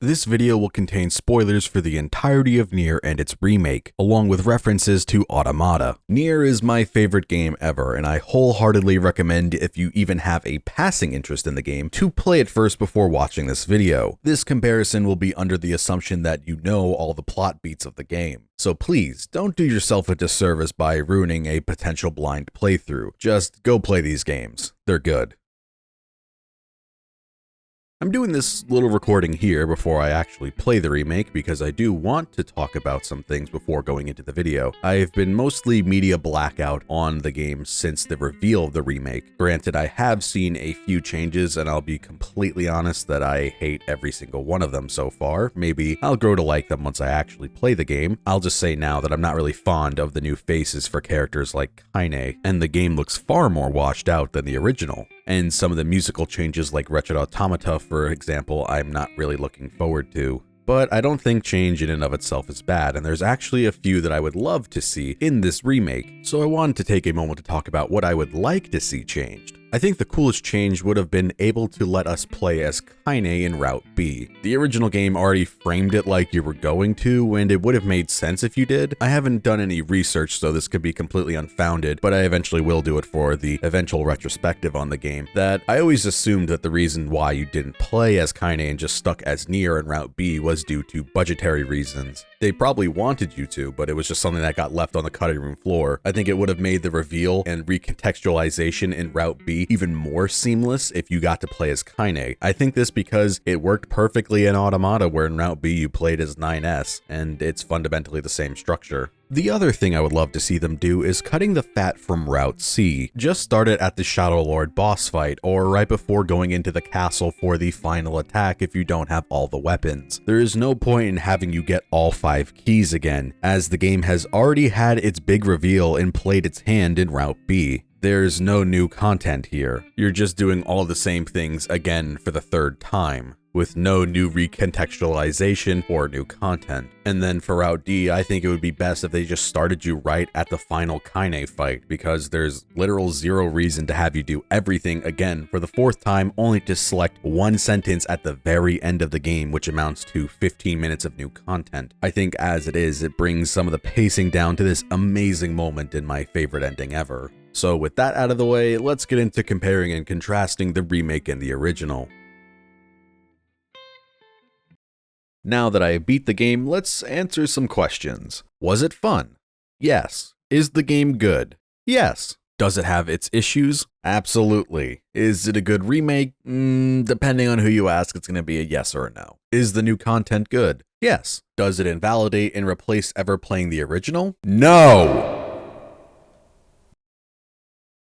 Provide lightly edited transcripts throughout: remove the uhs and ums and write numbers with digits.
This video will contain spoilers for the entirety of NieR and its remake, along with references to Automata. NieR is my favorite game ever, and I wholeheartedly recommend, if you even have a passing interest in the game, to play it first before watching this video. This comparison will be under the assumption that you know all the plot beats of the game. So please, don't do yourself a disservice by ruining a potential blind playthrough. Just go play these games. They're good. I'm doing this little recording here before I actually play the remake because I do want to talk about some things before going into the video. I've been mostly media blackout on the game since the reveal of the remake. Granted, I have seen a few changes, and I'll be completely honest that I hate every single one of them so far. Maybe I'll grow to like them once I actually play the game. I'll just say now that I'm not really fond of the new faces for characters like Kaine, and the game looks far more washed out than the original. And some of the musical changes like Wretched Automata, for example, I'm not really looking forward to. But I don't think change in and of itself is bad, and there's actually a few that I would love to see in this remake, so I wanted to take a moment to talk about what I would like to see changed. I think the coolest change would have been able to let us play as Kaine in Route B. The original game already framed it like you were going to, and it would have made sense if you did. I haven't done any research, so this could be completely unfounded, but I eventually will do it for the eventual retrospective on the game, that I always assumed that the reason why you didn't play as Kaine and just stuck as NieR in Route B was due to budgetary reasons. They probably wanted you to, but it was just something that got left on the cutting room floor. I think it would have made the reveal and recontextualization in Route B even more seamless if you got to play as Kaine. I think this because it worked perfectly in Automata, where in Route B you played as NieRs, and it's fundamentally the same structure. The other thing I would love to see them do is cutting the fat from Route C. Just start it at the Shadow Lord boss fight, or right before going into the castle for the final attack if you don't have all the weapons. There is no point in having you get all 5 keys again, as the game has already had its big reveal and played its hand in Route B. There's no new content here. You're just doing all the same things again for the 3rd time, with no new recontextualization or new content. And then for Route D, I think it would be best if they just started you right at the final Kaine fight, because there's literal zero reason to have you do everything again for the 4th time, only to select one sentence at the very end of the game, which amounts to 15 minutes of new content. I think as it is, it brings some of the pacing down to this amazing moment in my favorite ending ever. So with that out of the way, let's get into comparing and contrasting the remake and the original. Now that I beat the game, let's answer some questions. Was it fun? Yes. Is the game good? Yes. Does it have its issues? Absolutely. Is it a good remake? Depending on who you ask, it's going to be a yes or a no. Is the new content good? Yes. Does it invalidate and replace ever playing the original? No!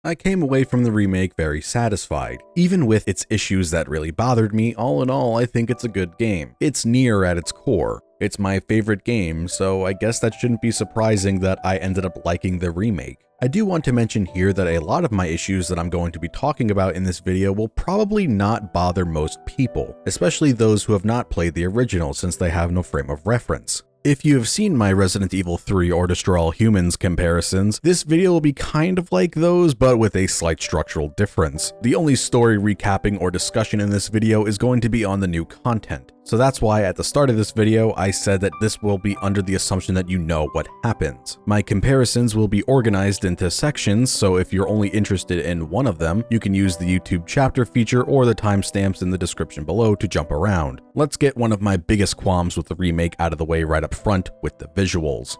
I came away from the remake very satisfied. Even with its issues that really bothered me, all in all, I think it's a good game. It's NieR at its core. It's my favorite game, so I guess that shouldn't be surprising that I ended up liking the remake. I do want to mention here that a lot of my issues that I'm going to be talking about in this video will probably not bother most people, especially those who have not played the original since they have no frame of reference. If you have seen my Resident Evil 3 or Destroy All Humans comparisons, this video will be kind of like those, but with a slight structural difference. The only story recapping or discussion in this video is going to be on the new content. So that's why at the start of this video, I said that this will be under the assumption that you know what happens. My comparisons will be organized into sections, so if you're only interested in one of them, you can use the YouTube chapter feature or the timestamps in the description below to jump around. Let's get one of my biggest qualms with the remake out of the way right up front with the visuals.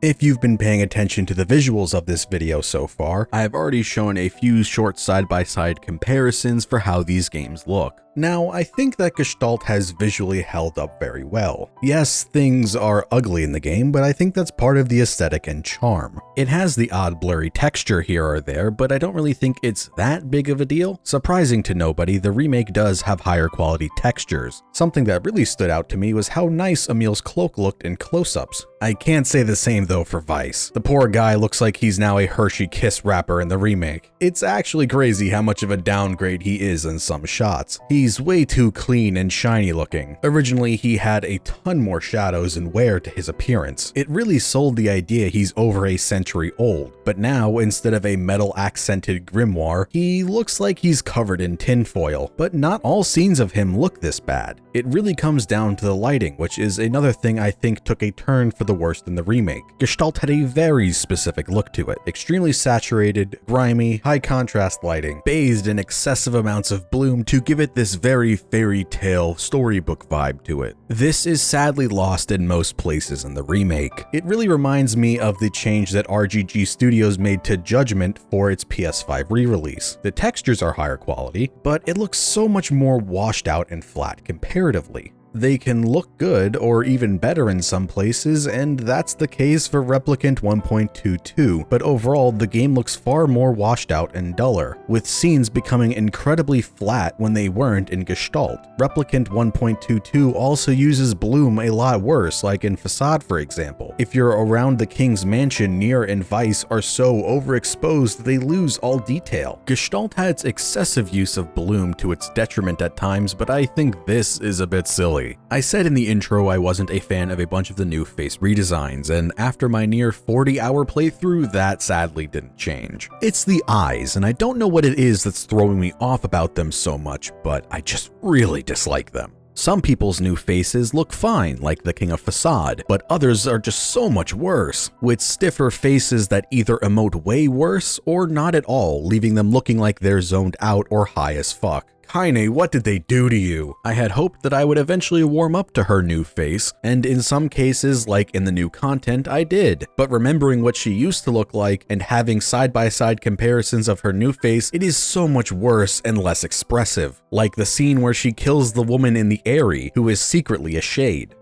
If you've been paying attention to the visuals of this video so far, I have already shown a few short side-by-side comparisons for how these games look. Now, I think that Gestalt has visually held up very well. Yes, things are ugly in the game, but I think that's part of the aesthetic and charm. It has the odd blurry texture here or there, but I don't really think it's that big of a deal. Surprising to nobody, the remake does have higher quality textures. Something that really stood out to me was how nice Emil's cloak looked in close-ups. I can't say the same though for Weiss. The poor guy looks like he's now a Hershey Kiss rapper in the remake. It's actually crazy how much of a downgrade he is in some shots. He He's way too clean and shiny looking. Originally, he had a ton more shadows and wear to his appearance. It really sold the idea he's over a century old, but now instead of a metal accented grimoire, he looks like he's covered in tinfoil. But not all scenes of him look this bad. It really comes down to the lighting, which is another thing I think took a turn for the worst in the remake. Gestalt had a very specific look to it, extremely saturated, grimy, high contrast lighting, bathed in excessive amounts of bloom to give it this very fairy tale storybook vibe to it. This is sadly lost in most places in the remake. It really reminds me of the change that RGG Studios made to Judgment for its PS5 re-release. The textures are higher quality, but it looks so much more washed out and flat comparatively. They can look good or even better in some places, and that's the case for RepliCant 1.22, but overall the game looks far more washed out and duller, with scenes becoming incredibly flat when they weren't in Gestalt. RepliCant 1.22 also uses bloom a lot worse, like in Facade for example. If you're around the King's Mansion, NieR and Vice are so overexposed they lose all detail. Gestalt has excessive use of bloom to its detriment at times, but I think this is a bit silly. I said in the intro I wasn't a fan of a bunch of the new face redesigns, and after my near 40-hour playthrough, that sadly didn't change. It's the eyes, and I don't know what it is that's throwing me off about them so much, but I just really dislike them. Some people's new faces look fine, like the King of Facade, but others are just so much worse, with stiffer faces that either emote way worse or not at all, leaving them looking like they're zoned out or high as fuck. Kaine, what did they do to you? I had hoped that I would eventually warm up to her new face, and in some cases, like in the new content, I did. But remembering what she used to look like and having side-by-side comparisons of her new face, it is so much worse and less expressive. Like the scene where she kills the woman in the Aerie, who is secretly a shade.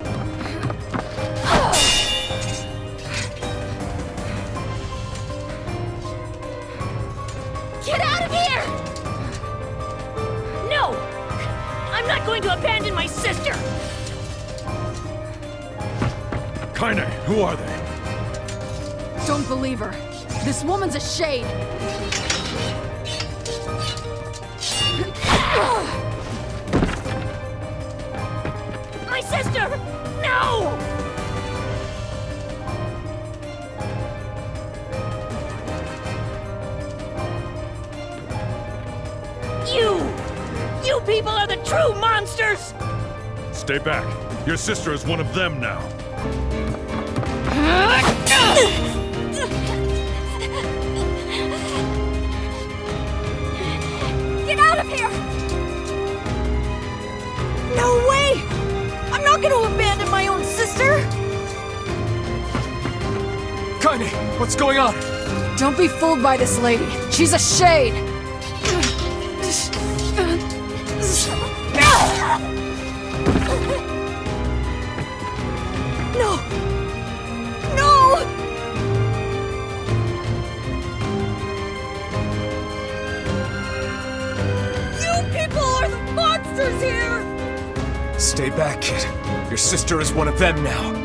Get out of here! No! I'm not going to abandon my sister! Kaine, who are they? Don't believe her. This woman's a shade. My sister! No! You people are the true monsters! Stay back. Your sister is one of them now. Get out of here! No way! I'm not gonna abandon my own sister! Kaine, what's going on? Don't be fooled by this lady. She's a shade! No! No! You people are the monsters here! Stay back, kid. Your sister is one of them now.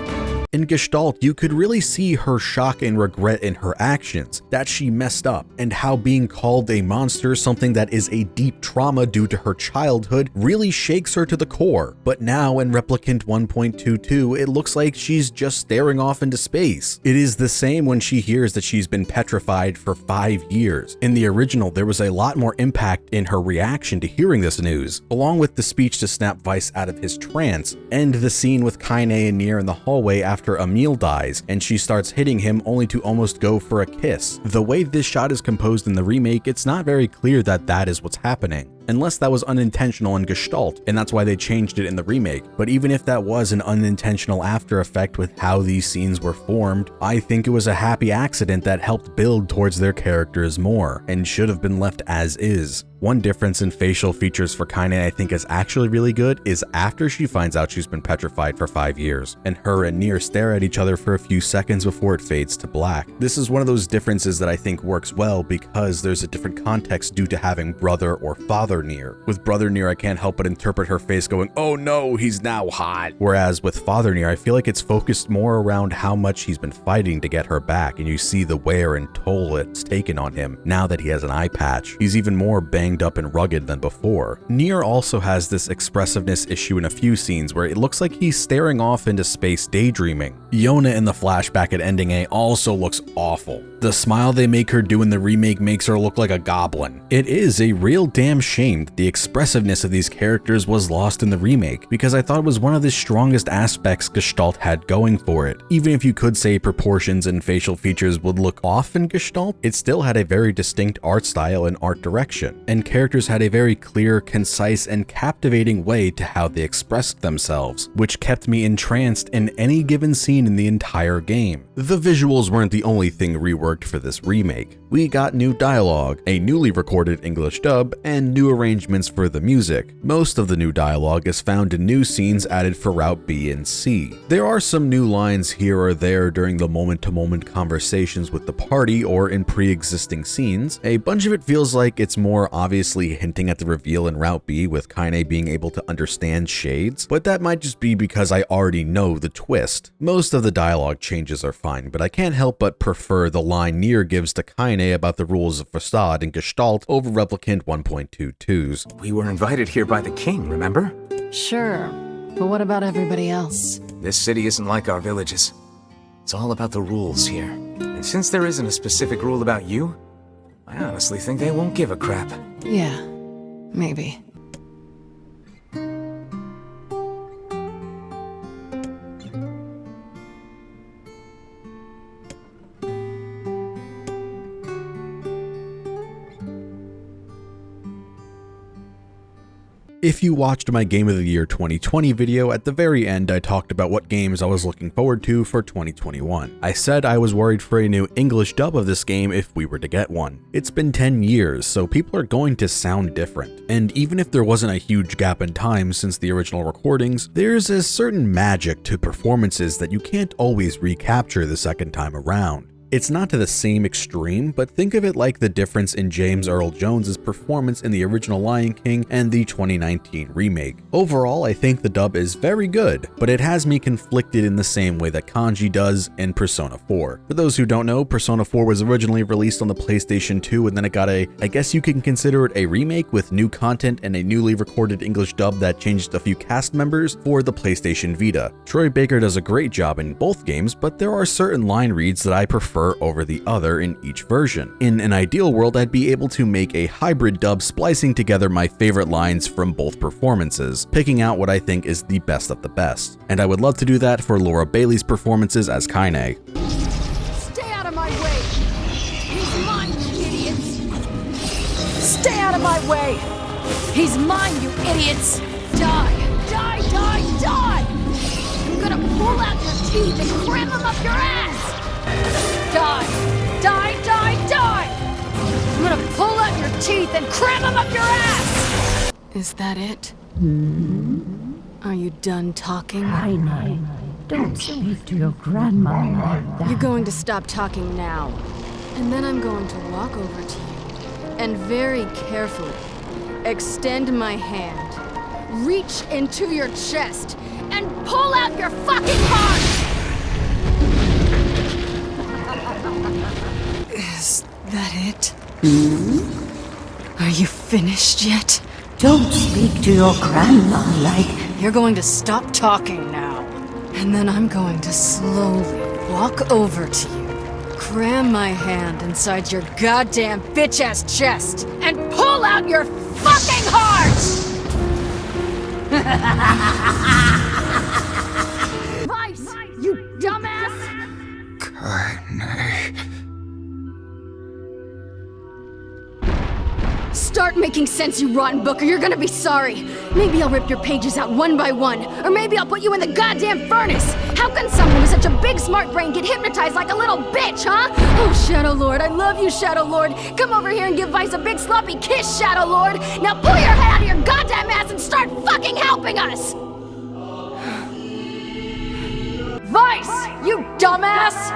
In Gestalt, you could really see her shock and regret in her actions, that she messed up, and how being called a monster, something that is a deep trauma due to her childhood, really shakes her to the core. But now in RepliCant 1.22, it looks like she's just staring off into space. It is the same when she hears that she's been petrified for 5 years. In the original, there was a lot more impact in her reaction to hearing this news, along with the speech to snap Vice out of his trance, and the scene with Kaine and NieR in the hallway after Emil dies, and she starts hitting him only to almost go for a kiss. The way this shot is composed in the remake, it's not very clear that that is what's happening. Unless that was unintentional in Gestalt, and that's why they changed it in the remake. But even if that was an unintentional after effect with how these scenes were formed, I think it was a happy accident that helped build towards their characters more, and should have been left as is. One difference in facial features for Kaine I think is actually really good is after she finds out she's been petrified for 5 years, and her and NieR stare at each other for a few seconds before it fades to black. This is one of those differences that I think works well because there's a different context due to having brother or father father NieR. With brother NieR, I can't help but interpret her face going, oh no, he's now hot. Whereas with father NieR, I feel like it's focused more around how much he's been fighting to get her back, and you see the wear and toll it's taken on him now that he has an eye patch. He's even more banged up and rugged than before. NieR also has this expressiveness issue in a few scenes where it looks like he's staring off into space daydreaming. Yona in the flashback at Ending A also looks awful. The smile they make her do in the remake makes her look like a goblin. It is a real damn shame that the expressiveness of these characters was lost in the remake, because I thought it was one of the strongest aspects Gestalt had going for it. Even if you could say proportions and facial features would look off in Gestalt, it still had a very distinct art style and art direction, and characters had a very clear, concise, and captivating way to how they expressed themselves, which kept me entranced in any given scene in the entire game. The visuals weren't the only thing reworked for this remake. We got new dialogue, a newly recorded English dub, and new arrangements for the music. Most of the new dialogue is found in new scenes added for Route B and C. There are some new lines here or there during the moment-to-moment conversations with the party or in pre-existing scenes. A bunch of it feels like it's more obviously hinting at the reveal in Route B, with Kaine being able to understand shades, but that might just be because I already know the twist. Most of the dialogue changes are fine, but I can't help but prefer the line NieR gives to Kaine about the rules of facade and Gestalt over Replicant 1.22's. We were invited here by the king, remember? Sure, but what about everybody else? This city isn't like our villages. It's all about the rules here. And since there isn't a specific rule about you, I honestly think they won't give a crap. Yeah, maybe. If you watched my Game of the Year 2020 video, at the very end I talked about what games I was looking forward to for 2021. I said I was worried for a new English dub of this game if we were to get one. It's been 10 years, so people are going to sound different. And even if there wasn't a huge gap in time since the original recordings, there's a certain magic to performances that you can't always recapture the second time around. It's not to the same extreme, but think of it like the difference in James Earl Jones's performance in the original Lion King and the 2019 remake. Overall, I think the dub is very good, but it has me conflicted in the same way that Kanji does in Persona 4. For those who don't know, Persona 4 was originally released on the PlayStation 2, and then it got I guess you can consider it a remake with new content and a newly recorded English dub that changed a few cast members for the PlayStation Vita. Troy Baker does a great job in both games, but there are certain line reads that I prefer over the other in each version. In an ideal world, I'd be able to make a hybrid dub splicing together my favorite lines from both performances, picking out what I think is the best of the best. And I would love to do that for Laura Bailey's performances as Kaine. Stay out of my way! He's mine, you idiots! Stay out of my way! He's mine, you idiots! Die! Die, die, die! I'm gonna pull out your teeth and cram them up your ass! Die! Die, die, die! I'm gonna pull out your teeth and cram them up your ass! Is that it? Are you done talking? Kaine, don't speak to your grandma like that. You're going to stop talking now. And then I'm going to walk over to you and very carefully extend my hand, reach into your chest, and pull out your fucking heart! Is that it? Are you finished yet? Don't speak to your grandma like... You're going to stop talking now. And then I'm going to slowly walk over to you, cram my hand inside your goddamn bitch-ass chest, and pull out your fucking heart! Vice, you dumbass! Start making sense, you rotten book, or you're gonna be sorry. Maybe I'll rip your pages out one by one, or maybe I'll put you in the goddamn furnace. How can someone with such a big smart brain get hypnotized like a little bitch, huh? Oh, Shadow Lord, I love you, Shadow Lord. Come over here and give Vice a big sloppy kiss, Shadow Lord. Now pull your head out of your goddamn ass and start fucking helping us! Vice, you dumbass!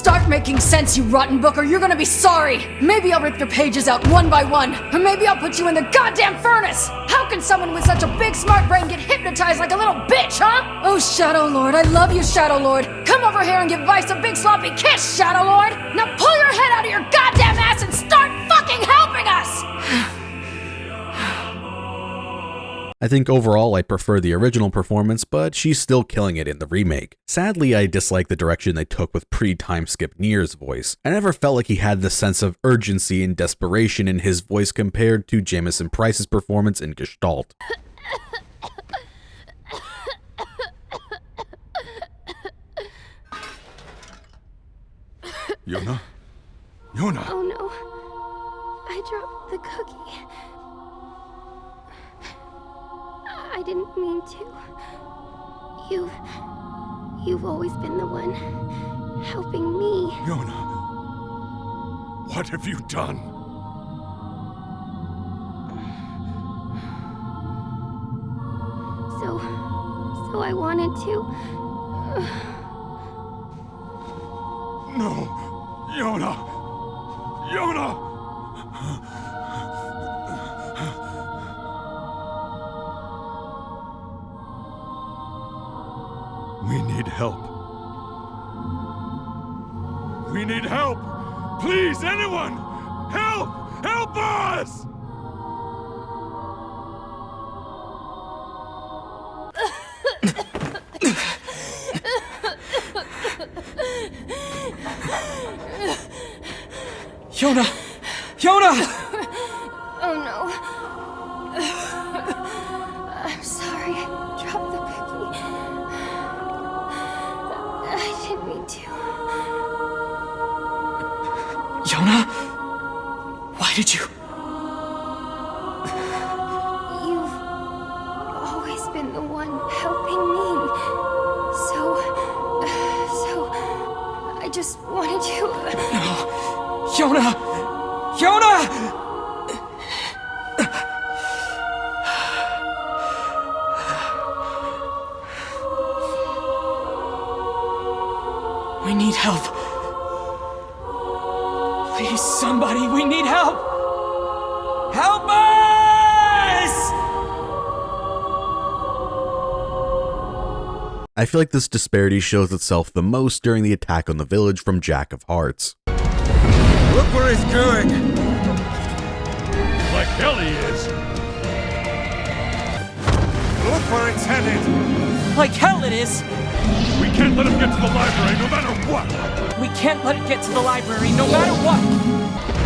Start making sense, you rotten book, or you're gonna be sorry! Maybe I'll rip your pages out one by one, or maybe I'll put you in the goddamn furnace! How can someone with such a big smart brain get hypnotized like a little bitch, huh? Oh, Shadow Lord, I love you, Shadow Lord! Come over here and give Vice a big sloppy kiss, Shadow Lord! Now pull your head out of your goddamn ass and start fucking helping us! I think overall I prefer the original performance, but she's still killing it in the remake. Sadly, I dislike the direction they took with pre-time skip NieR's voice. I never felt like he had the sense of urgency and desperation in his voice compared to Jamison Price's performance in Gestalt. Yona? Yona! Oh no. I dropped the cookie. I didn't mean to. You've always been the one helping me. Yona! What have you done? So I wanted to. No! Yona! Yona! We need help. We need help! Please, anyone! Help! Help us! Yona! Yona! Oh no. I'm sorry, I dropped the cookie. I didn't mean to. Yona? Why did you? You've always been the one helping me. So I just wanted to. No! Yona! Yona! We need help. Please, somebody, we need help! Help us! I feel like this disparity shows itself the most during the attack on the village from Jack of Hearts. Look where he's going! Like hell he is! Look where it's headed! Like hell it is! We can't let him get to the library no matter what! We can't let it get to the library no matter what!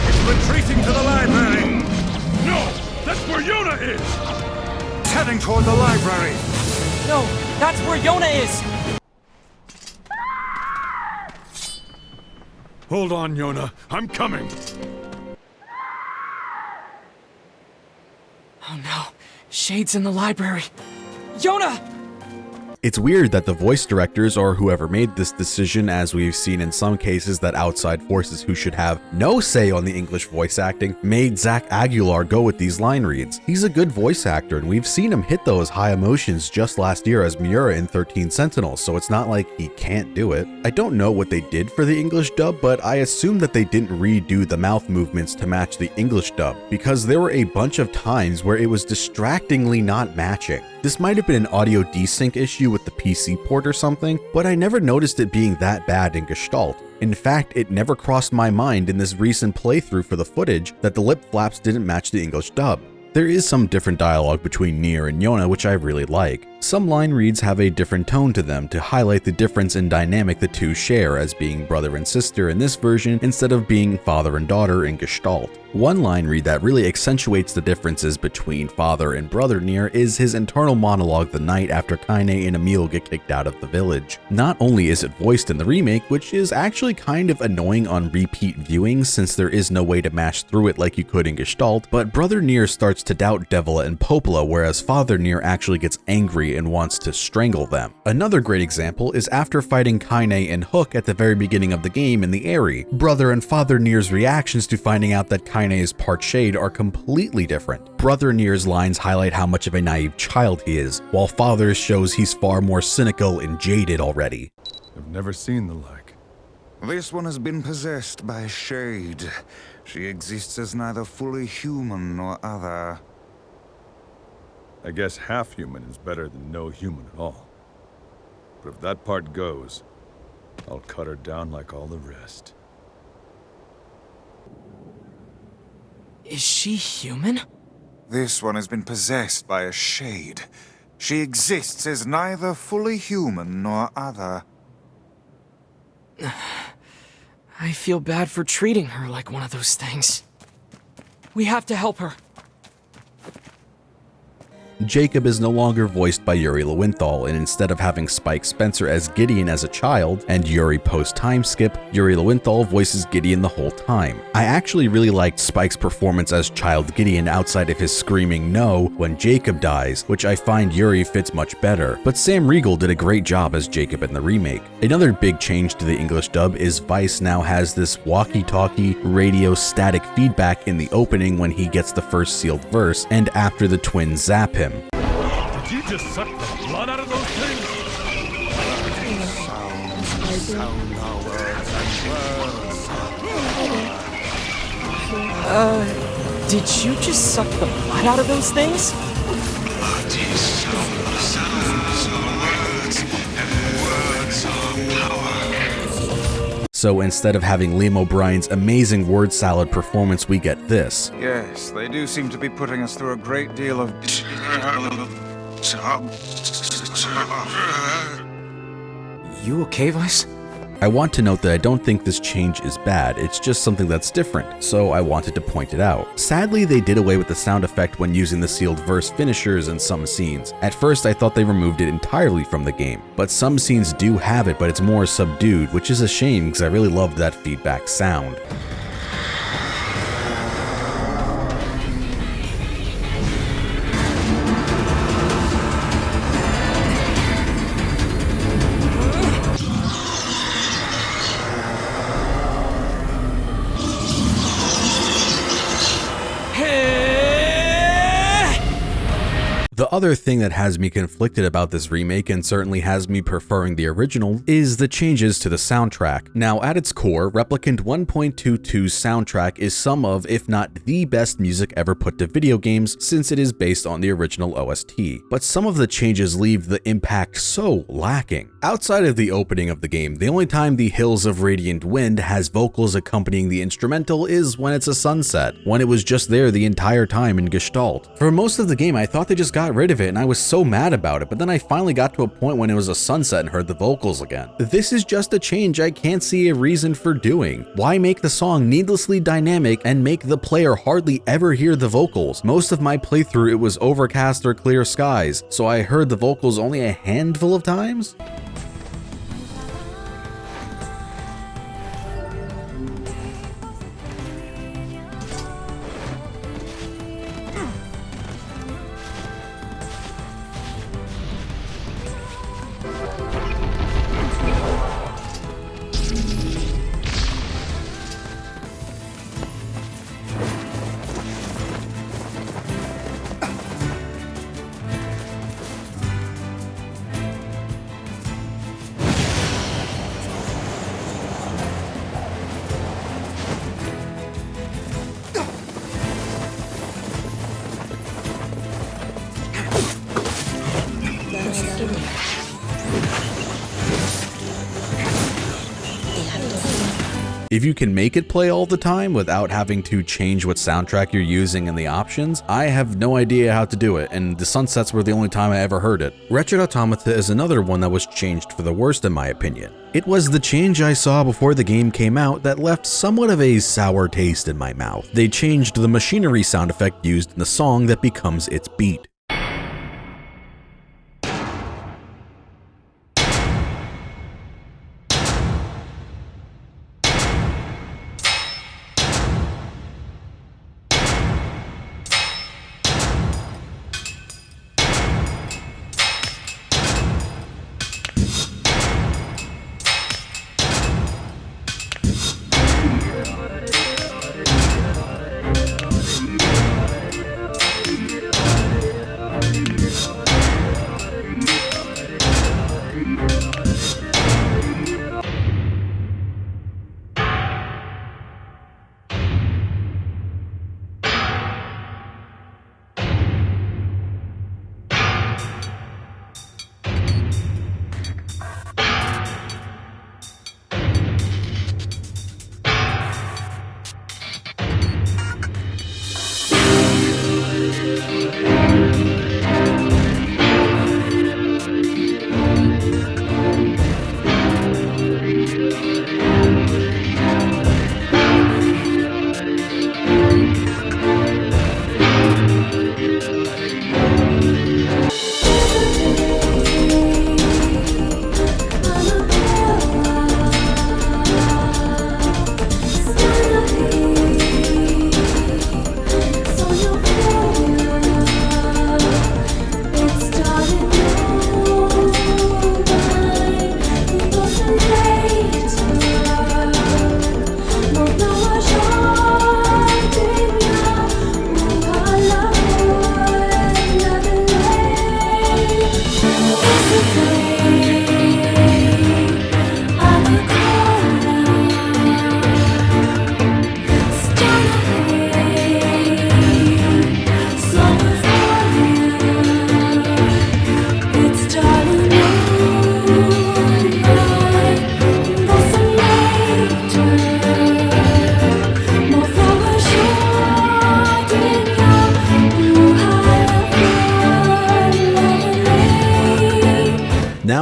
It's retreating to the library! No! That's where Yona is! It's heading toward the library! No, that's where Yona is! Hold on, Yona. I'm coming! Oh no, Shade's in the library. Yona! It's weird that the voice directors or whoever made this decision, as we've seen in some cases that outside forces who should have no say on the English voice acting, made Zach Aguilar go with these line reads. He's a good voice actor and we've seen him hit those high emotions just last year as Miura in 13 Sentinels, so it's not like he can't do it. I don't know what they did for the English dub, but I assume that they didn't redo the mouth movements to match the English dub, because there were a bunch of times where it was distractingly not matching. This might have been an audio desync issue with the PC port or something, but I never noticed it being that bad in Gestalt. In fact, it never crossed my mind in this recent playthrough for the footage that the lip flaps didn't match the English dub. There is some different dialogue between NieR and Yona, which I really like. Some line reads have a different tone to them to highlight the difference in dynamic the two share as being brother and sister in this version instead of being father and daughter in Gestalt. One line read that really accentuates the differences between father and brother NieR is his internal monologue the night after Kaine and Emil get kicked out of the village. Not only is it voiced in the remake, which is actually kind of annoying on repeat viewing since there is no way to mash through it like you could in Gestalt, but brother NieR starts to doubt Devila and Popola, whereas father NieR actually gets angry and wants to strangle them. Another great example is after fighting Kaine and Hook at the very beginning of the game in the Aerie. Brother and father NieR's reactions to finding out that Kaine's part shade are completely different. Brother NieR's lines highlight how much of a naive child he is, while father's shows he's far more cynical and jaded already. I've never seen the like. This one has been possessed by a shade. She exists as neither fully human nor other. I guess half human is better than no human at all. But if that part goes, I'll cut her down like all the rest. Is she human? This one has been possessed by a shade. She exists as neither fully human nor other. I feel bad for treating her like one of those things. We have to help her. Jacob is no longer voiced by Yuri Lowenthal, and instead of having Spike Spencer as Gideon as a child and Yuri post-time skip, Yuri Lowenthal voices Gideon the whole time. I actually really liked Spike's performance as child Gideon outside of his screaming no when Jacob dies, which I find Yuri fits much better, but Sam Riegel did a great job as Jacob in the remake. Another big change to the English dub is Weiss now has this walkie-talkie radio static feedback in the opening when he gets the first sealed verse and after the twins zap him. Did you just suck the blood out of those things? Did you just suck the blood out of those things? So instead of having Liam O'Brien's amazing word salad performance, we get this. Yes, they do seem to be putting us through a great deal of... You okay, Weiss? I want to note that I don't think this change is bad, it's just something that's different, so I wanted to point it out. Sadly, they did away with the sound effect when using the sealed verse finishers in some scenes. At first, I thought they removed it entirely from the game, but some scenes do have it, but it's more subdued, which is a shame because I really loved that feedback sound. The other thing that has me conflicted about this remake and certainly has me preferring the original is the changes to the soundtrack. Now, at its core, Replicant 1.22's soundtrack is some of, if not the best music ever put to video games since it is based on the original OST. But some of the changes leave the impact so lacking. Outside of the opening of the game, the only time the Hills of Radiant Wind has vocals accompanying the instrumental is when it's a sunset, when it was just there the entire time in Gestalt. For most of the game, I thought they just got rid of it and I was so mad about it, but then I finally got to a point when it was a sunset and heard the vocals again. This is just a change I can't see a reason for doing. Why make the song needlessly dynamic and make the player hardly ever hear the vocals? Most of my playthrough it was overcast or clear skies, so I heard the vocals only a handful of times? If you can make it play all the time without having to change what soundtrack you're using and the options, I have no idea how to do it, and the sunsets were the only time I ever heard it. Wretched Automata is another one that was changed for the worst in my opinion. It was the change I saw before the game came out that left somewhat of a sour taste in my mouth. They changed the machinery sound effect used in the song that becomes its beat.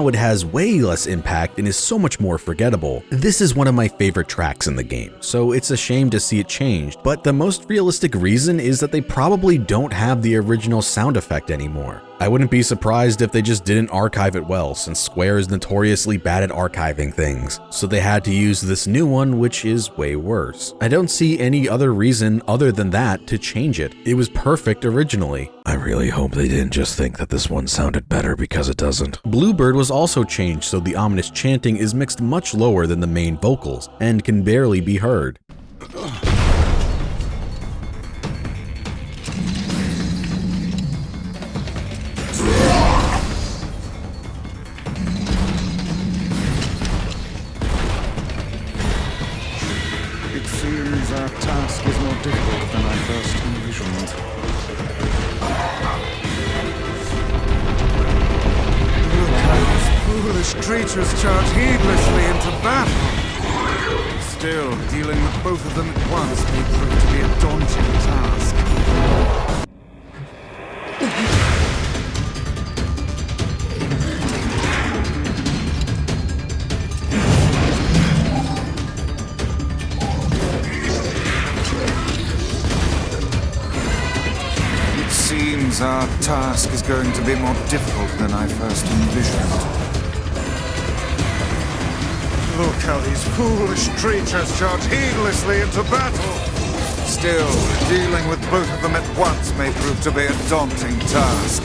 now it has way less impact and is so much more forgettable. This is one of my favorite tracks in the game, so it's a shame to see it changed, but the most realistic reason is that they probably don't have the original sound effect anymore. I wouldn't be surprised if they just didn't archive it well, since Square is notoriously bad at archiving things, so they had to use this new one, which is way worse. I don't see any other reason other than that to change it. It was perfect originally. I really hope they didn't just think that this one sounded better because it doesn't. Bluebird was also changed so the ominous chanting is mixed much lower than the main vocals and can barely be heard. It seems our task is more difficult than I first envisioned. Look how these foolish creatures charge heedlessly into battle. Still, dealing with both of them at once may prove to be a daunting task. It seems our task is going to be more difficult than I first envisioned. Look how these foolish creatures charge heedlessly into battle. Still, dealing with both of them at once may prove to be a daunting task.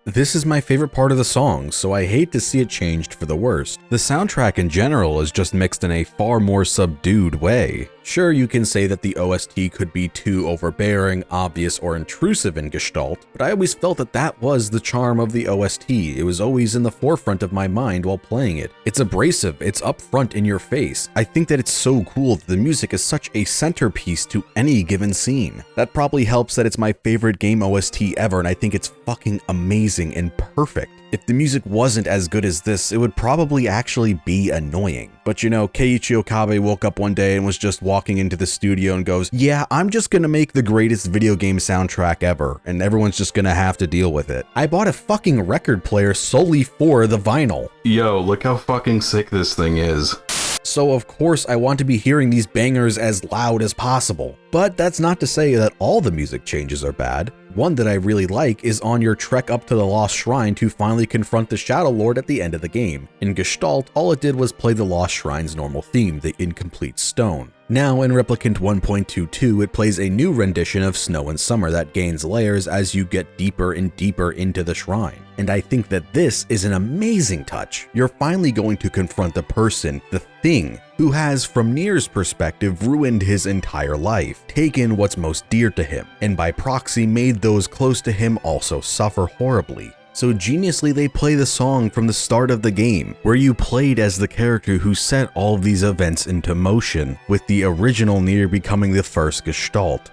This is my favorite part of the song, so I hate to see it changed for the worst. The soundtrack in general is just mixed in a far more subdued way. Sure, you can say that the OST could be too overbearing, obvious, or intrusive in Gestalt, but I always felt that that was the charm of the OST. It was always in the forefront of my mind while playing it. It's abrasive, it's up front in your face. I think that it's so cool that the music is such a centerpiece to any given scene. That probably helps that it's my favorite game OST ever, and I think it's fucking amazing and perfect. If the music wasn't as good as this, it would probably actually be annoying. But you know, Keiichi Okabe woke up one day and was just walking into the studio and goes, yeah, I'm just gonna make the greatest video game soundtrack ever, and everyone's just gonna have to deal with it. I bought a fucking record player solely for the vinyl. Yo, look how fucking sick this thing is. So of course I want to be hearing these bangers as loud as possible. But that's not to say that all the music changes are bad. One that I really like is on your trek up to the Lost Shrine to finally confront the Shadow Lord at the end of the game. In Gestalt, all it did was play the Lost Shrine's normal theme, the incomplete stone. Now in RepliCant 1.22, it plays a new rendition of Snow and Summer that gains layers as you get deeper and deeper into the shrine. And I think that this is an amazing touch. You're finally going to confront the person, the thing, who has, from NieR's perspective, ruined his entire life, taken what's most dear to him, and by proxy made those close to him also suffer horribly. So geniusly they play the song from the start of the game, where you played as the character who set all of these events into motion, with the original NieR becoming the first Gestalt.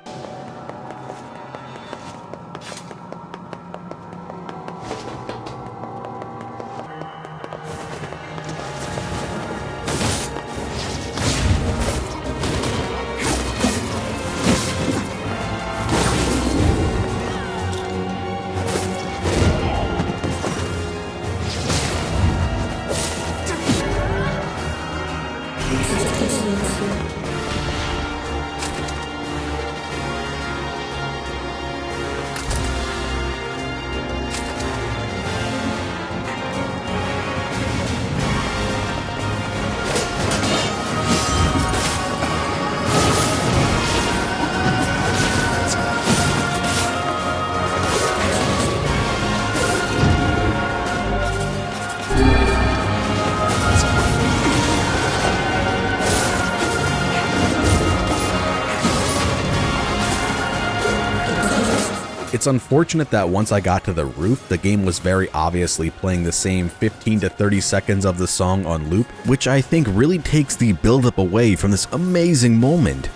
It's unfortunate that once I got to the roof, the game was very obviously playing the same 15 to 30 seconds of the song on loop, which I think really takes the build-up away from this amazing moment.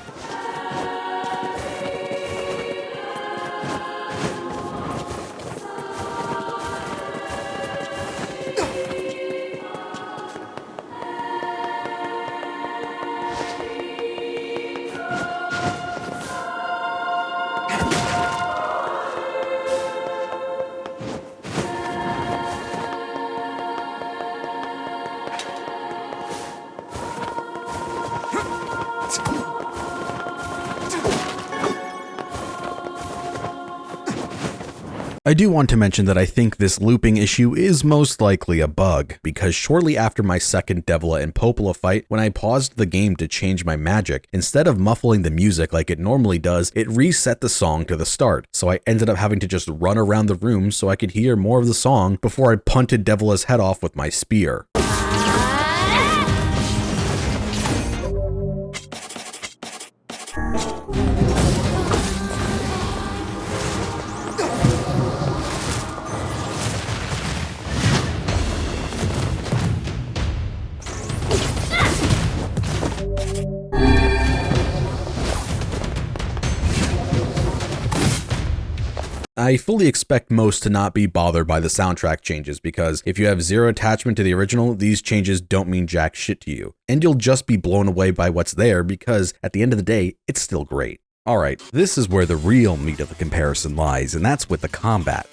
I do want to mention that I think this looping issue is most likely a bug, because shortly after my second Devla and Popola fight, when I paused the game to change my magic, instead of muffling the music like it normally does, it reset the song to the start, so I ended up having to just run around the room so I could hear more of the song before I punted Devla's head off with my spear. I fully expect most to not be bothered by the soundtrack changes, because if you have zero attachment to the original, these changes don't mean jack shit to you, and you'll just be blown away by what's there because at the end of the day, it's still great. Alright, this is where the real meat of the comparison lies, and that's with the combat.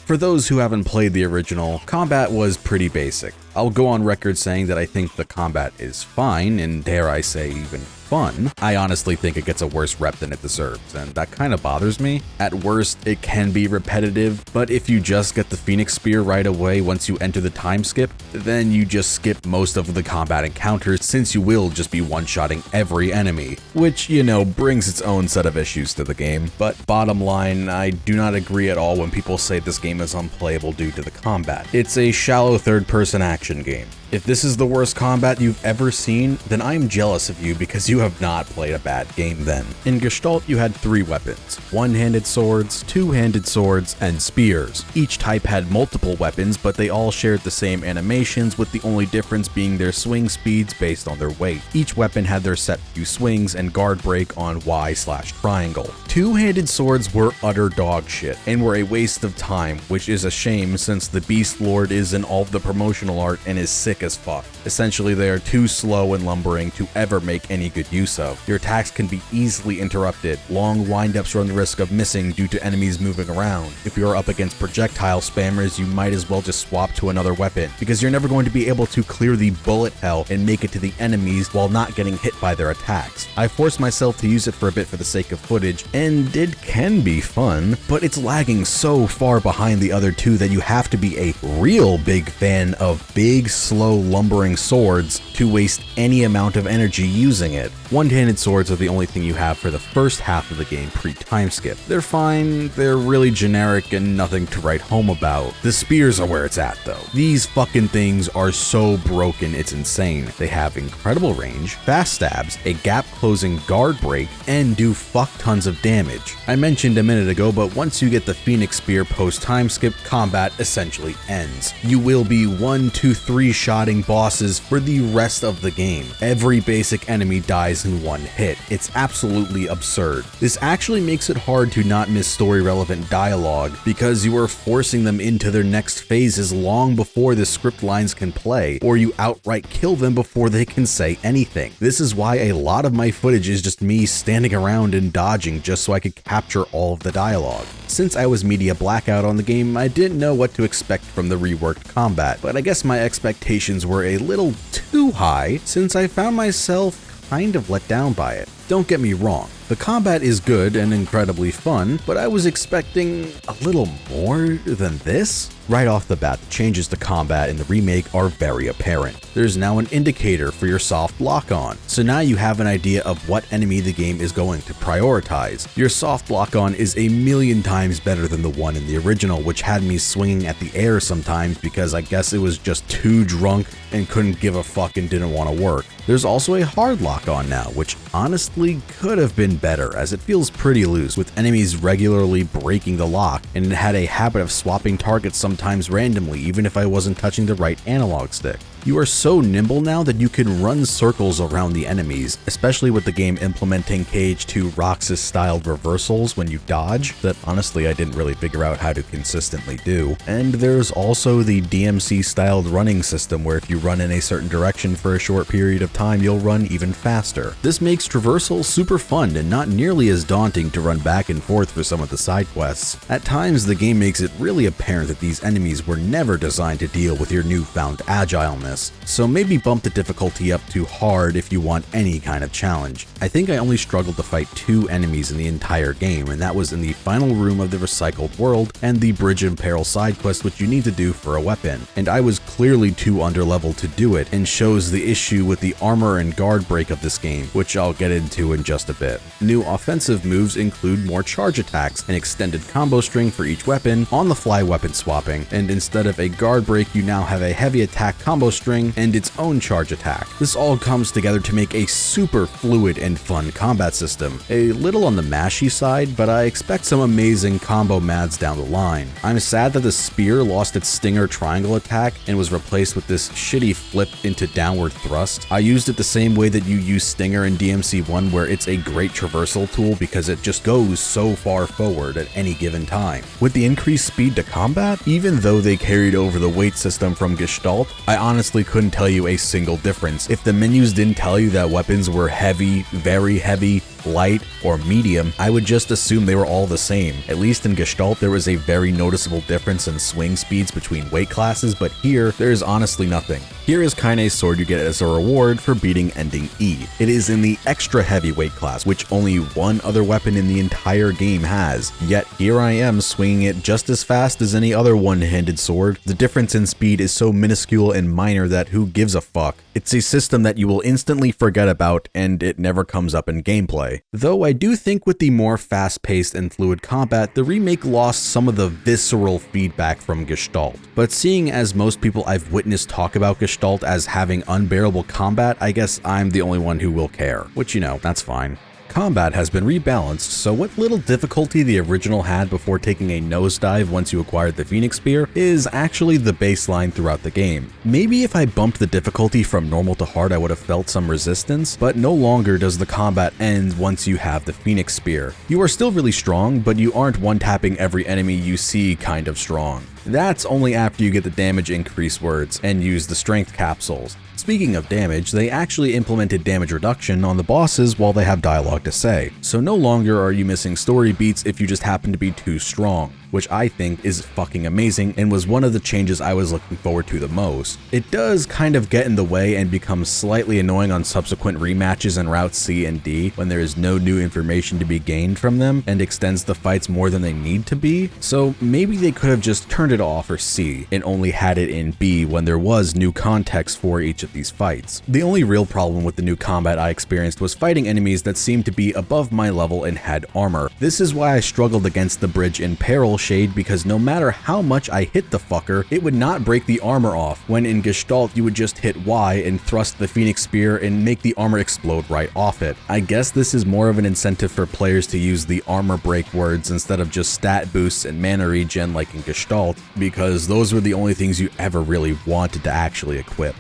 For those who haven't played the original, combat was pretty basic. I'll go on record saying that I think the combat is fine, and dare I say even fun. I honestly think it gets a worse rep than it deserves, and that kind of bothers me. At worst, it can be repetitive, but if you just get the Phoenix Spear right away once you enter the time skip, then you just skip most of the combat encounters, since you will just be one-shotting every enemy, which, you know, brings its own set of issues to the game. But bottom line, I do not agree at all when people say this game is unplayable due to the combat. It's a shallow third-person action game. If this is the worst combat you've ever seen, then I'm jealous of you because you have not played a bad game then. In Gestalt, you had 3 weapons: one-handed swords, two-handed swords, and spears. Each type had multiple weapons, but they all shared the same animations, with the only difference being their swing speeds based on their weight. Each weapon had their set few swings and guard break on Y/triangle. Two-handed swords were utter dog shit, and were a waste of time, which is a shame since the Beast Lord is in all of the promotional art and is sick as fuck. Essentially, they are too slow and lumbering to ever make any good use of. Your attacks can be easily interrupted. Long windups run the risk of missing due to enemies moving around. If you are up against projectile spammers, you might as well just swap to another weapon, because you're never going to be able to clear the bullet hell and make it to the enemies while not getting hit by their attacks. I forced myself to use it for a bit for the sake of footage, and it can be fun, but it's lagging so far behind the other two that you have to be a real big fan of big, slow, lumbering swords to waste any amount of energy using it. One-handed swords are the only thing you have for the first half of the game pre-time skip. They're fine, they're really generic and nothing to write home about. The spears are where it's at though. These fucking things are so broken it's insane. They have incredible range, fast stabs, a gap-closing guard break, and do fuck tons of damage. I mentioned a minute ago, but once you get the Phoenix Spear post-time skip, combat essentially ends. You will be 1, 2, 3-shotting bosses for the rest of the game. Every basic enemy dies in one hit. It's absolutely absurd. This actually makes it hard to not miss story-relevant dialogue, because you are forcing them into their next phases long before the script lines can play, or you outright kill them before they can say anything. This is why a lot of my footage is just me standing around and dodging just so I could capture all of the dialogue. Since I was media blackout on the game, I didn't know what to expect from the reworked combat, but I guess my expectations were a little too high since I found myself kind of let down by it. Don't get me wrong, the combat is good and incredibly fun, but I was expecting a little more than this. Right off the bat, the changes to combat in the remake are very apparent. There's now an indicator for your soft lock-on, so now you have an idea of what enemy the game is going to prioritize. Your soft lock-on is a million times better than the one in the original, which had me swinging at the air sometimes because I guess it was just too drunk and couldn't give a fuck and didn't want to work. There's also a hard lock-on now, which honestly could have been better, as it feels pretty loose, with enemies regularly breaking the lock, and it had a habit of swapping targets sometimes randomly, even if I wasn't touching the right analog stick. You are so nimble now that you can run circles around the enemies, especially with the game implementing KH2 Roxas-styled reversals when you dodge that honestly I didn't really figure out how to consistently do. And there's also the DMC-styled running system where if you run in a certain direction for a short period of time, you'll run even faster. This makes traversal super fun and not nearly as daunting to run back and forth for some of the side quests. At times, the game makes it really apparent that these enemies were never designed to deal with your newfound agileness, this, so maybe bump the difficulty up to hard if you want any kind of challenge. I think I only struggled to fight 2 enemies in the entire game, and that was in the final room of the recycled world and the Bridge in Peril side quest, which you need to do for a weapon, and I was clearly too underleveled to do it, and shows the issue with the armor and guard break of this game, which I'll get into in just a bit. New offensive moves include more charge attacks, an extended combo string for each weapon, on-the-fly weapon swapping, and instead of a guard break you now have a heavy attack combo string and its own charge attack. This all comes together to make a super fluid and fun combat system. A little on the mashy side, but I expect some amazing combo mads down the line. I'm sad that the spear lost its stinger triangle attack and was replaced with this shitty flip into downward thrust. I used it the same way that you use stinger in DMC1, where it's a great traversal tool because it just goes so far forward at any given time. With the increased speed to combat, even though they carried over the weight system from Gestalt, I honestly couldn't tell you a single difference. If the menus didn't tell you that weapons were heavy, very heavy, light, or medium, I would just assume they were all the same. At least in Gestalt, there was a very noticeable difference in swing speeds between weight classes, but here, there is honestly nothing. Here is Kaine's sword you get as a reward for beating Ending E. It is in the extra heavy weight class, which only one other weapon in the entire game has, yet here I am swinging it just as fast as any other one-handed sword. The difference in speed is so minuscule and minor that who gives a fuck. It's a system that you will instantly forget about, and it never comes up in gameplay. Though I do think with the more fast-paced and fluid combat, the remake lost some of the visceral feedback from Gestalt. But seeing as most people I've witnessed talk about Gestalt as having unbearable combat, I guess I'm the only one who will care, which, you know, that's fine. Combat has been rebalanced, so what little difficulty the original had before taking a nosedive once you acquired the Phoenix Spear is actually the baseline throughout the game. Maybe if I bumped the difficulty from normal to hard I would have felt some resistance, but no longer does the combat end once you have the Phoenix Spear. You are still really strong, but you aren't one-tapping every enemy you see kind of strong. That's only after you get the damage increase words and use the strength capsules. Speaking of damage, they actually implemented damage reduction on the bosses while they have dialogue to say, so no longer are you missing story beats if you just happen to be too strong, which I think is fucking amazing and was one of the changes I was looking forward to the most. It does kind of get in the way and becomes slightly annoying on subsequent rematches in Route C and D when there is no new information to be gained from them and extends the fights more than they need to be, so maybe they could have just turned it off for C and only had it in B when there was new context for each of these fights. The only real problem with the new combat I experienced was fighting enemies that seemed to be above my level and had armor. This is why I struggled against the Bridge in Peril shade, because no matter how much I hit the fucker, it would not break the armor off, when in Gestalt you would just hit Y and thrust the Phoenix Spear and make the armor explode right off it. I guess this is more of an incentive for players to use the armor break words instead of just stat boosts and mana regen like in Gestalt, because those were the only things you ever really wanted to actually equip.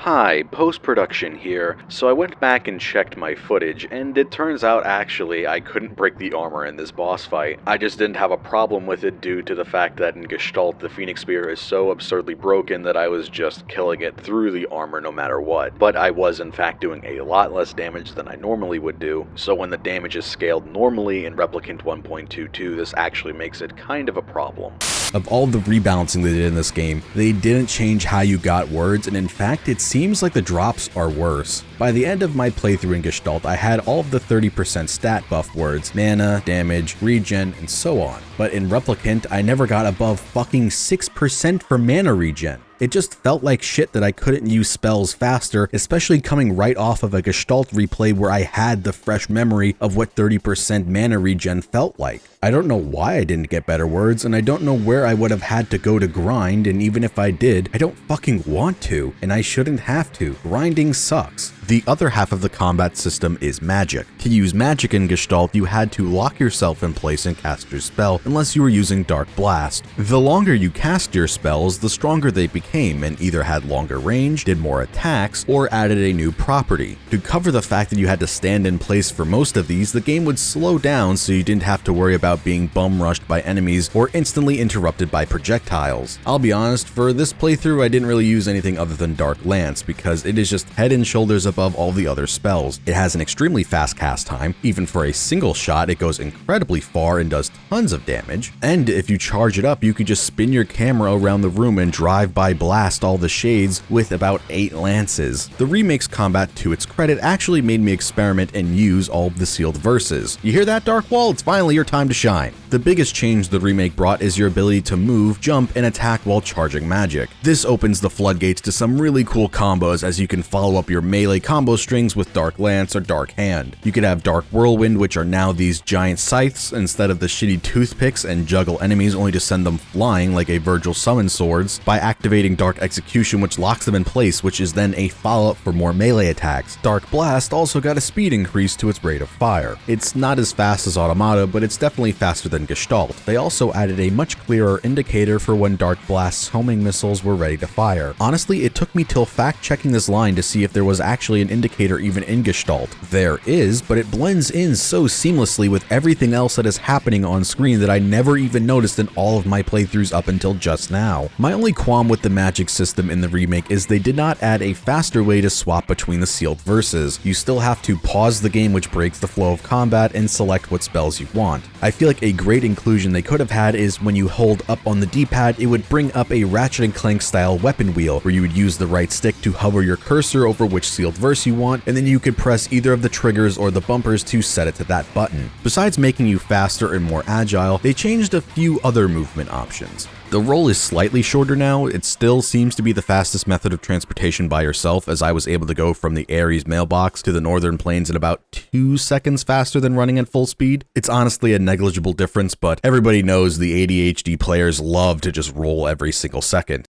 Hi, post-production here. So I went back and checked my footage, and it turns out actually I couldn't break the armor in this boss fight. I just didn't have a problem with it due to the fact that in Gestalt the Phoenix Spear is so absurdly broken that I was just killing it through the armor no matter what. But I was in fact doing a lot less damage than I normally would do, so when the damage is scaled normally in Replicant 1.22, this actually makes it kind of a problem. Of all the rebalancing they did in this game, they didn't change how you got words, and in fact it seems like the drops are worse. By the end of my playthrough in Gestalt, I had all of the 30% stat buff words, mana, damage, regen, and so on. But in Replicant, I never got above fucking 6% for mana regen. It just felt like shit that I couldn't use spells faster, especially coming right off of a Gestalt replay where I had the fresh memory of what 30% mana regen felt like. I don't know why I didn't get better words, and I don't know where I would have had to go to grind, and even if I did, I don't fucking want to, and I shouldn't have to. Grinding sucks. The other half of the combat system is magic. To use magic in Gestalt, you had to lock yourself in place and cast your spell, unless you were using Dark Blast. The longer you cast your spells, the stronger they became, and either had longer range, did more attacks, or added a new property. To cover the fact that you had to stand in place for most of these, the game would slow down so you didn't have to worry about being bum rushed by enemies or instantly interrupted by projectiles. I'll be honest, for this playthrough I didn't really use anything other than Dark Lance because it is just head and shoulders above all the other spells. It has an extremely fast cast time, even for a single shot it goes incredibly far and does tons of damage, and if you charge it up you could just spin your camera around the room and drive by I blast all the shades with about 8 lances. The remake's combat, to its credit, actually made me experiment and use all of the sealed verses. You hear that, Dark Wall? It's finally your time to shine. The biggest change the remake brought is your ability to move, jump, and attack while charging magic. This opens the floodgates to some really cool combos, as you can follow up your melee combo strings with Dark Lance or Dark Hand. You could have Dark Whirlwind, which are now these giant scythes instead of the shitty toothpicks, and juggle enemies only to send them flying like a Virgil summon swords by activating Dark Execution, which locks them in place, which is then a follow-up for more melee attacks. Dark Blast also got a speed increase to its rate of fire. It's not as fast as Automata, but it's definitely faster than Gestalt. They also added a much clearer indicator for when Dark Blast's homing missiles were ready to fire. Honestly, it took me till fact-checking this line to see if there was actually an indicator even in Gestalt. There is, but it blends in so seamlessly with everything else that is happening on screen that I never even noticed in all of my playthroughs up until just now. My only qualm with the magic system in the remake is they did not add a faster way to swap between the sealed verses. You still have to pause the game, which breaks the flow of combat, and select what spells you want. I feel like a great inclusion they could have had is when you hold up on the D-pad, it would bring up a Ratchet & Clank style weapon wheel, where you would use the right stick to hover your cursor over which sealed verse you want, and then you could press either of the triggers or the bumpers to set it to that button. Besides making you faster and more agile, they changed a few other movement options. The roll is slightly shorter now. It still seems to be the fastest method of transportation by yourself, as I was able to go from the Ares mailbox to the Northern Plains in about 2 seconds faster than running at full speed. It's honestly a negligible difference, but everybody knows the ADHD players love to just roll every single second.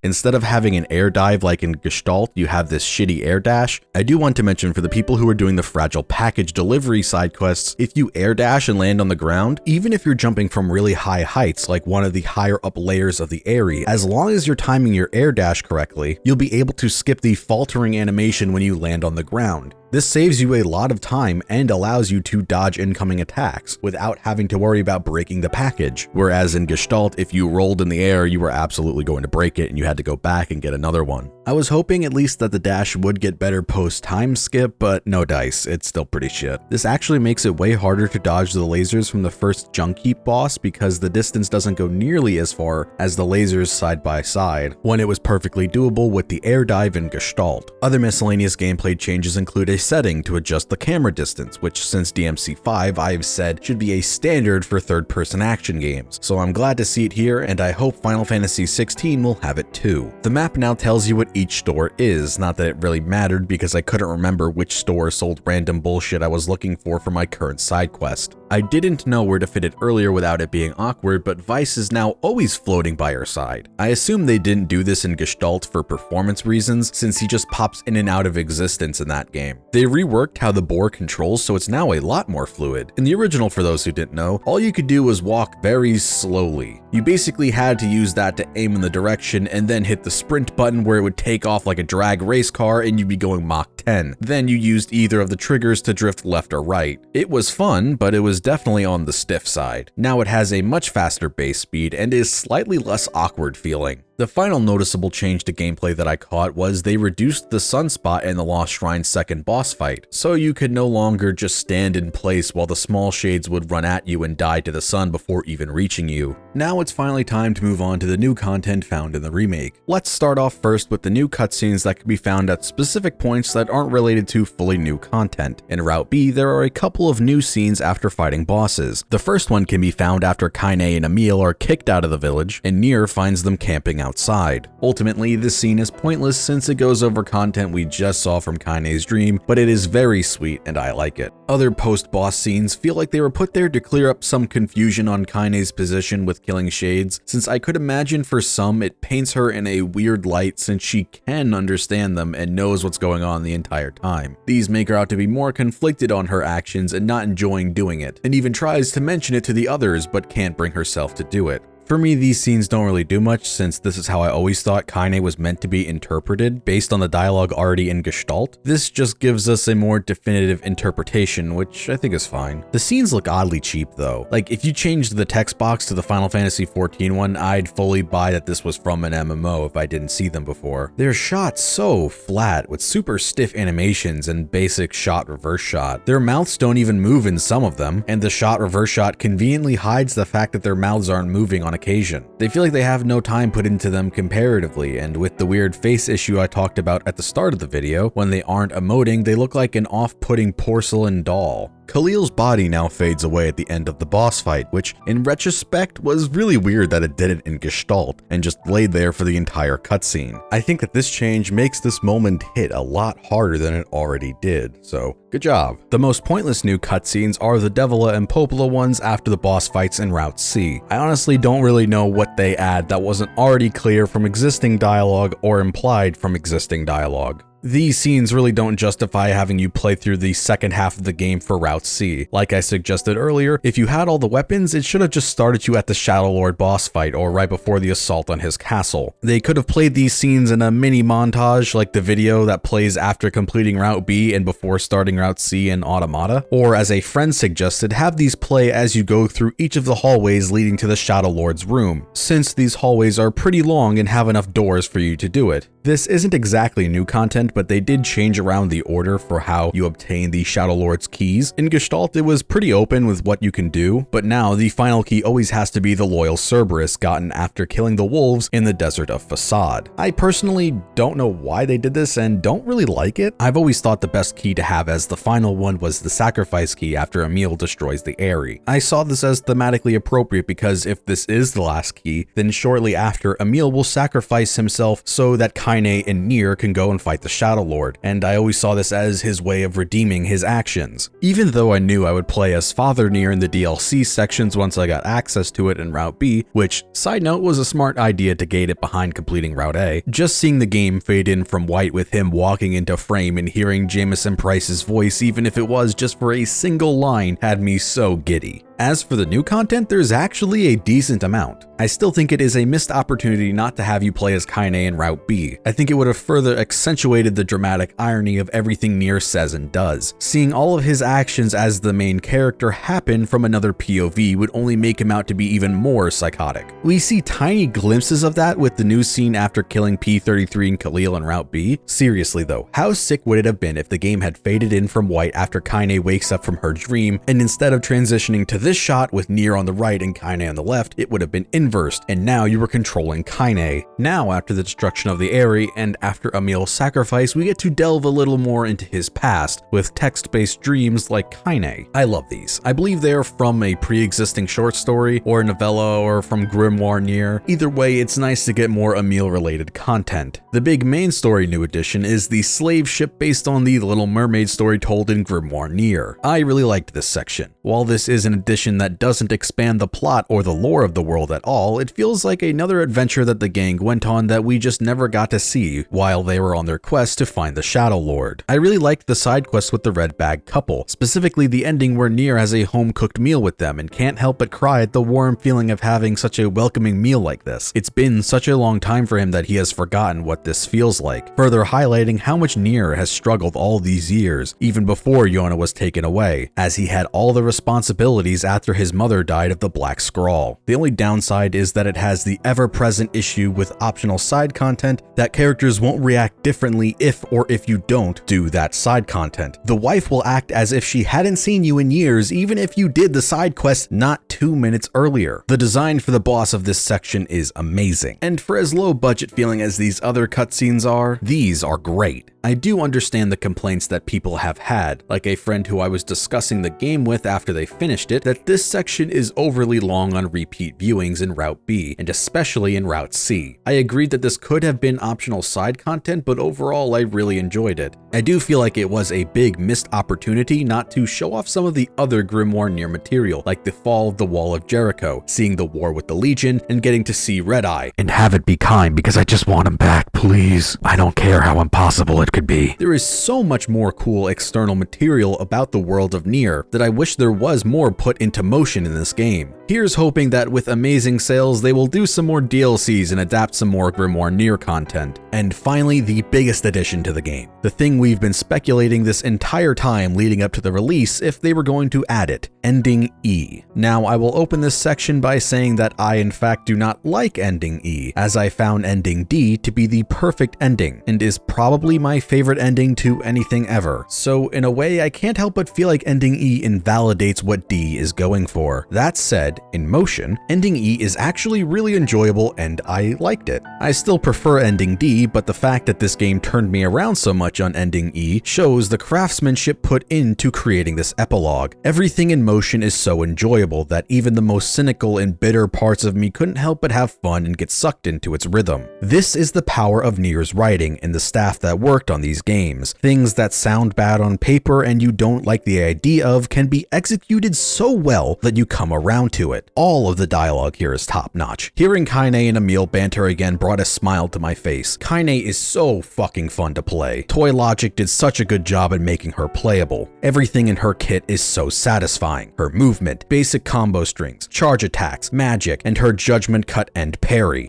Instead of having an air dive like in Gestalt, you have this shitty air dash. I do want to mention, for the people who are doing the fragile package delivery side quests, if you air dash and land on the ground, even if you're jumping from really high heights like one of the higher up layers of the area, as long as you're timing your air dash correctly, you'll be able to skip the faltering animation when you land on the ground. This saves you a lot of time and allows you to dodge incoming attacks without having to worry about breaking the package. Whereas in Gestalt, if you rolled in the air, you were absolutely going to break it and you had to go back and get another one. I was hoping at least that the dash would get better post time skip, but no dice, it's still pretty shit. This actually makes it way harder to dodge the lasers from the first Junk Heap boss because the distance doesn't go nearly as far as the lasers side by side, when it was perfectly doable with the air dive in Gestalt. Other miscellaneous gameplay changes include a setting to adjust the camera distance, which since DMC5 I've said should be a standard for third-person action games, so I'm glad to see it here, and I hope Final Fantasy XVI will have it too. The map now tells you what each store is, not that it really mattered because I couldn't remember which store sold random bullshit I was looking for my current side quest. I didn't know where to fit it earlier without it being awkward, but Weiss is now always floating by your side. I assume they didn't do this in Gestalt for performance reasons, since he just pops in and out of existence in that game. They reworked how the boar controls, so it's now a lot more fluid. In the original, for those who didn't know, all you could do was walk very slowly. You basically had to use that to aim in the direction and then hit the sprint button where it would take off like a drag race car and you'd be going Mach 10. Then you used either of the triggers to drift left or right. It was fun, but it was definitely on the stiff side. Now it has a much faster base speed and is slightly less awkward feeling. The final noticeable change to gameplay that I caught was they reduced the sunspot in the Lost Shrine's second boss fight, so you could no longer just stand in place while the small shades would run at you and die to the sun before even reaching you. Now it's finally time to move on to the new content found in the remake. Let's start off first with the new cutscenes that can be found at specific points that aren't related to fully new content. In Route B, there are a couple of new scenes after fighting bosses. The first one can be found after Kaine and Emil are kicked out of the village, and NieR finds them camping outside. Ultimately, this scene is pointless since it goes over content we just saw from Kaine's dream, but it is very sweet and I like it. Other post-boss scenes feel like they were put there to clear up some confusion on Kaine's position with killing shades, since I could imagine for some it paints her in a weird light since she can understand them and knows what's going on the entire time. These make her out to be more conflicted on her actions and not enjoying doing it, and even tries to mention it to the others but can't bring herself to do it. For me, these scenes don't really do much, since this is how I always thought Kaine was meant to be interpreted, based on the dialogue already in Gestalt. This just gives us a more definitive interpretation, which I think is fine. The scenes look oddly cheap though. Like, if you changed the text box to the Final Fantasy XIV one, I'd fully buy that this was from an MMO if I didn't see them before. They're shot so flat, with super stiff animations and basic shot reverse shot. Their mouths don't even move in some of them, and the shot reverse shot conveniently hides the fact that their mouths aren't moving on occasion. They feel like they have no time put into them comparatively, and with the weird face issue I talked about at the start of the video, when they aren't emoting, they look like an off-putting porcelain doll. Khalil's body now fades away at the end of the boss fight, which in retrospect was really weird that it did it in Gestalt and just laid there for the entire cutscene. I think that this change makes this moment hit a lot harder than it already did, so good job. The most pointless new cutscenes are the Devila and Popola ones after the boss fights in Route C. I honestly don't really know what they add that wasn't already clear from existing dialogue or implied from existing dialogue. These scenes really don't justify having you play through the second half of the game for Route C. Like I suggested earlier, if you had all the weapons, it should have just started you at the Shadow Lord boss fight or right before the assault on his castle. They could have played these scenes in a mini montage like the video that plays after completing Route B and before starting Route C in Automata, or as a friend suggested, have these play as you go through each of the hallways leading to the Shadow Lord's room, since these hallways are pretty long and have enough doors for you to do it. This isn't exactly new content, but they did change around the order for how you obtain the Shadow Lord's keys. In Gestalt, it was pretty open with what you can do, but now the final key always has to be the loyal Cerberus gotten after killing the wolves in the desert of Facade. I personally don't know why they did this and don't really like it. I've always thought the best key to have as the final one was the sacrifice key after Emil destroys the Aerie. I saw this as thematically appropriate because if this is the last key, then shortly after, Emil will sacrifice himself so that Kaine and NieR can go and fight the Shadow Lord, and I always saw this as his way of redeeming his actions. Even though I knew I would play as Father NieR in the DLC sections once I got access to it in Route B, which, side note, was a smart idea to gate it behind completing Route A, just seeing the game fade in from white with him walking into frame and hearing Jameson Price's voice, even if it was just for a single line, had me so giddy. As for the new content, there's actually a decent amount. I still think it is a missed opportunity not to have you play as Kaine in Route B. I think it would have further accentuated the dramatic irony of everything NieR says and does. Seeing all of his actions as the main character happen from another POV would only make him out to be even more psychotic. We see tiny glimpses of that with the new scene after killing P-33 and Khalil in Route B. Seriously though, how sick would it have been if the game had faded in from white after Kaine wakes up from her dream, and instead of transitioning to this shot with NieR on the right and Kaine on the left, it would have been inversed, and now you were controlling Kaine. Now, after the destruction of the Aerie and after Emil's sacrifice, we get to delve a little more into his past with text-based dreams like Kaine. I love these. I believe they are from a pre-existing short story or a novella or from Grimoire NieR. Either way, it's nice to get more Emil-related content. The big main story new addition is the slave ship based on the Little Mermaid story told in Grimoire NieR. I really liked this section. While this is an addition that doesn't expand the plot or the lore of the world at all, it feels like another adventure that the gang went on that we just never got to see while they were on their quest to find the Shadow Lord. I really liked the side quest with the red bag couple, specifically the ending where NieR has a home-cooked meal with them and can't help but cry at the warm feeling of having such a welcoming meal like this. It's been such a long time for him that he has forgotten what this feels like, further highlighting how much NieR has struggled all these years, even before Yona was taken away, as he had all the responsibilities after his mother died of the Black Scrawl. The only downside is that it has the ever-present issue with optional side content that characters won't react differently if you don't do that side content. The wife will act as if she hadn't seen you in years even if you did the side quest not 2 minutes earlier. The design for the boss of this section is amazing, and for as low budget feeling as these other cutscenes are, these are great. I do understand the complaints that people have had, like a friend who I was discussing the game with after they finished it, that this section is overly long on repeat viewings in Route B, and especially in Route C. I agreed that this could have been optional side content, but overall I really enjoyed it. I do feel like it was a big missed opportunity not to show off some of the other Grimoire NieR material, like the fall of the Wall of Jericho, seeing the war with the Legion, and getting to see Red Eye. And have it be kind, because I just want him back, please. I don't care how impossible it could be. There is so much more cool external material about the world of NieR that I wish there was more put into motion in this game. Here's hoping that with amazing sales, they will do some more DLCs and adapt some more Grimoire NieR content. And finally, the biggest addition to the game. The thing we've been speculating this entire time leading up to the release if they were going to add it. Ending E. Now, I will open this section by saying that I in fact do not like ending E, as I found ending D to be the perfect ending, and is probably my favorite ending to anything ever. So in a way, I can't help but feel like ending E invalidates what D is going for. That said, in motion, ending E is actually really enjoyable and I liked it. I still prefer ending D, but the fact that this game turned me around so much on ending E shows the craftsmanship put into creating this epilogue. Everything in motion is so enjoyable that even the most cynical and bitter parts of me couldn't help but have fun and get sucked into its rhythm. This is the power of NieR's writing and the staff that worked on these games. Things that sound bad on paper and you don't like the idea of can be executed so well that you come around to it. All of the dialogue here is top notch. Hearing Kaine and Emil banter again brought a smile to my face. Kaine is so fucking fun to play. Toy Logic did such a good job in making her playable. Everything in her kit is so satisfying. Her movement, basic combo strings, charge attacks, magic, and her judgment cut and parry.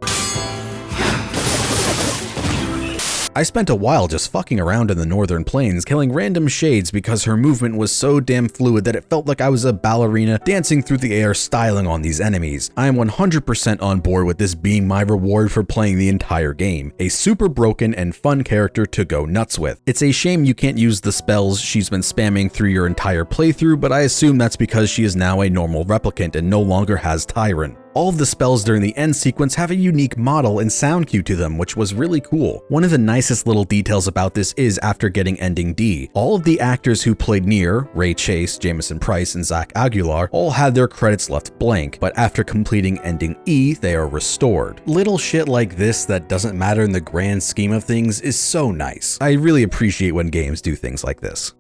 I spent a while just fucking around in the northern plains, killing random shades because her movement was so damn fluid that it felt like I was a ballerina dancing through the air styling on these enemies. I am 100% on board with this being my reward for playing the entire game. A super broken and fun character to go nuts with. It's a shame you can't use the spells she's been spamming through your entire playthrough, but I assume that's because she is now a normal replicant and no longer has Tyrant. All of the spells during the end sequence have a unique model and sound cue to them, which was really cool. One of the nicest little details about this is after getting ending D, all of the actors who played NieR, Ray Chase, Jameson Price, and Zach Aguilar, all had their credits left blank, but after completing ending E, they are restored. Little shit like this that doesn't matter in the grand scheme of things is so nice. I really appreciate when games do things like this.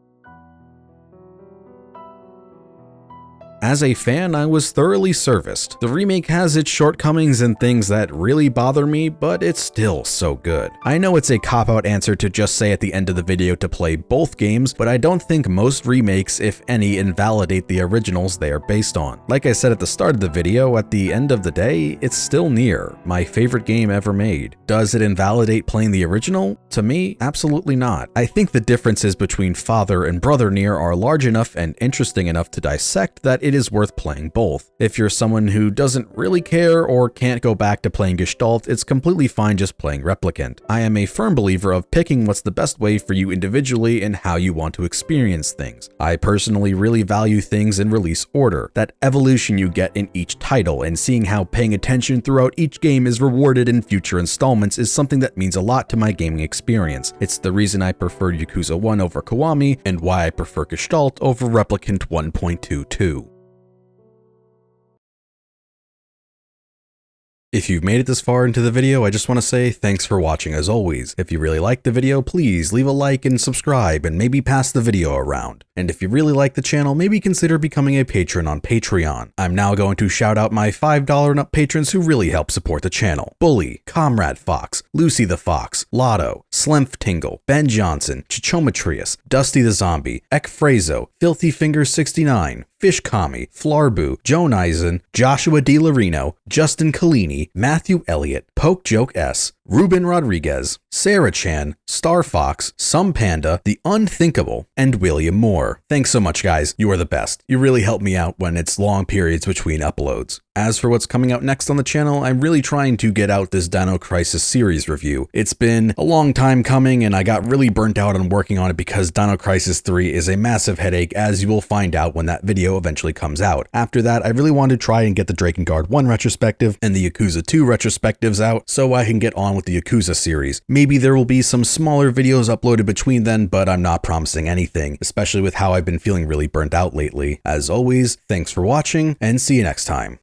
As a fan, I was thoroughly serviced. The remake has its shortcomings and things that really bother me, but it's still so good. I know it's a cop-out answer to just say at the end of the video to play both games, but I don't think most remakes, if any, invalidate the originals they are based on. Like I said at the start of the video, at the end of the day, it's still NieR, my favorite game ever made. Does it invalidate playing the original? To me, absolutely not. I think the differences between father and brother NieR are large enough and interesting enough to dissect that it is worth playing both. If you're someone who doesn't really care or can't go back to playing Gestalt, it's completely fine just playing Replicant. I am a firm believer of picking what's the best way for you individually and how you want to experience things. I personally really value things in release order, that evolution you get in each title, and seeing how paying attention throughout each game is rewarded in future installments is something that means a lot to my gaming experience. It's the reason I prefer Yakuza 1 over Kiwami, and why I prefer Gestalt over Replicant 1.22. If you've made it this far into the video, I just want to say thanks for watching as always. If you really liked the video, please leave a like and subscribe and maybe pass the video around. And if you really like the channel, maybe consider becoming a patron on Patreon. I'm now going to shout out my $5 and up patrons who really help support the channel. Bully, Comrade Fox, Lucy the Fox, Lotto, Slimph Tingle, Ben Johnson, Chichometrius, Dusty the Zombie, Ekfrazo, Filthy Fingers 69, Fish Kami, Flarbu, Joan Eisen, Joshua DiLarino, Justin Collini, Matthew Elliott, Poke Joke S, Ruben Rodriguez, Sarah Chan, Star Fox, Some Panda, The Unthinkable, and William Moore. Thanks so much, guys. You are the best. You really help me out when it's long periods between uploads. As for what's coming out next on the channel, I'm really trying to get out this Dino Crisis series review. It's been a long time coming and I got really burnt out on working on it because Dino Crisis 3 is a massive headache, as you will find out when that video eventually comes out. After that, I really want to try and get the Drakengard 1 retrospective and the Yakuza 2 retrospectives out so I can get on with the Yakuza series. Maybe there will be some smaller videos uploaded between then, but I'm not promising anything, especially with how I've been feeling really burnt out lately. As always, thanks for watching and see you next time.